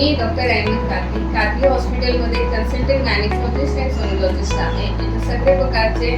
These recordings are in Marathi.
मी डॉक्टर अहमद काकी हॉस्पिटलमध्ये कन्सल्टंट गायनेकोलॉजिस्ट आणि सोनोलॉजिस्ट आहे. इथे सगळे प्रकारचे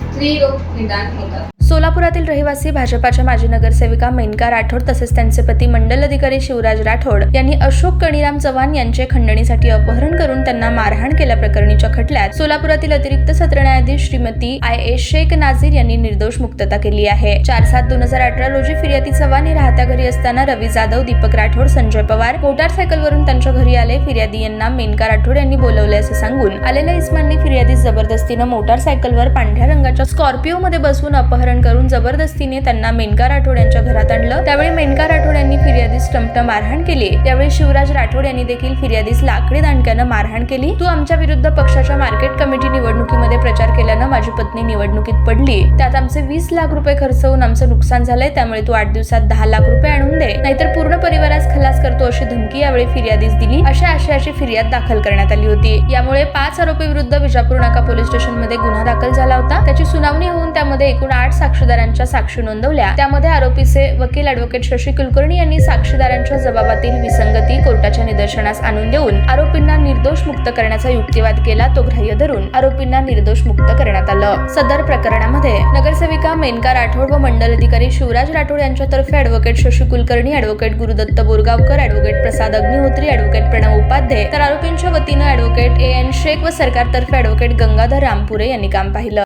स्त्री रोग निदान होतात. सोलापुरातील रहिवासी भाजपाच्या माजी नगरसेविका मेनका राठोड तसेच त्यांचे पती मंडल अधिकारी शिवराज राठोड यांनी अशोक कणीराम चव्हाण यांचे खंडणीसाठी अपहरण करून त्यांना मारहाण केल्याप्रकरणीच्या खटल्यात सोलापुरातील अतिरिक्त सत्र न्यायाधीश श्रीमती I.A. शेख नाझीर यांनी निर्दोष मुक्तता केली आहे. 4/7/2018 रोजी फिर्यादी चव्हाण हे राहत्या घरी असताना रवी जाधव, दीपक राठोड, संजय पवार मोटारसायकलवरून त्यांच्या घरी आले. फिर्यादी यांना मेनका राठोड यांनी बोलवले असे सांगून आलेल्या इस्मांनी फिर्यादी जबरदस्तीनं मोटारसायकलवर पांढऱ्या रंगाच्या स्कॉर्पिओ मध्ये बसवून अपहरण करून जबरदस्तीने त्यांना मेनका राठोड यांच्या घरात आणलं. त्यावेळी मेनका राठोड यांनी फिर्यादीस टमटम मारहाण केली. त्यावेळी शिवराज राठोड यांनी देखील फिर्यादीस लाकडी दांडक्यानं मारहाण केली. तू आमच्या विरुद्ध पक्षाच्या मार्केट कमिटी निवडणुकीमध्ये प्रचार केल्यानं माझी पत्नी निवडणुकीत पडली. त्यात आमचे 20 लाख रुपये खर्च होऊन आमचं नुकसान झालंय. त्यामुळे तू 8 दिवसात 10 लाख रुपये आणून दे, नाहीतर पूर्ण परिवारास खलास करतो अशी धमकी यावेळी फिर्यादीस दिली. अशा आशयाची फिर्याद दाखल करण्यात आली होती. यामुळे 5 आरोपी विरुद्ध विजापूर नाका पोलीस स्टेशनमध्ये गुन्हा दाखल झाला होता. त्याची सुनावणी होऊन त्यामध्ये एकूण 8 साक्षीदारांच्या साक्षी नोंदवल्या. त्यामध्ये आरोपीचे वकील ॲडव्होकेट शशी कुलकर्णी यांनी साक्षीदारांच्या जबाबातील विसंगती कोर्टाच्या निदर्शनास आणून देऊन आरोपींना निर्दोष मुक्त करण्याचा युक्तिवाद केला. तो ग्राह्य धरून आरोपींना निर्दोष मुक्त करण्यात आलं. सदर प्रकरणामध्ये नगरसेविका मेनका राठोड व मंडल अधिकारी शिवराज राठोड यांच्यातर्फे advocate Shashi Kulkarni, advocate Gurudatt Borgaonkar, advocate Prasad Agnihotri, advocate Pranav Upadhye तर आरोपींच्या वतीनं ॲडव्होकेट A.N. शेख व सरकारतर्फे ॲडव्होकेट गंगाधर रामपुरे यांनी काम पाहिलं.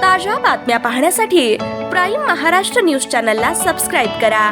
ताज्या बातम्या पाहण्यासाठी प्राईम महाराष्ट्र न्यूज चॅनलला सबस्क्राईब करा.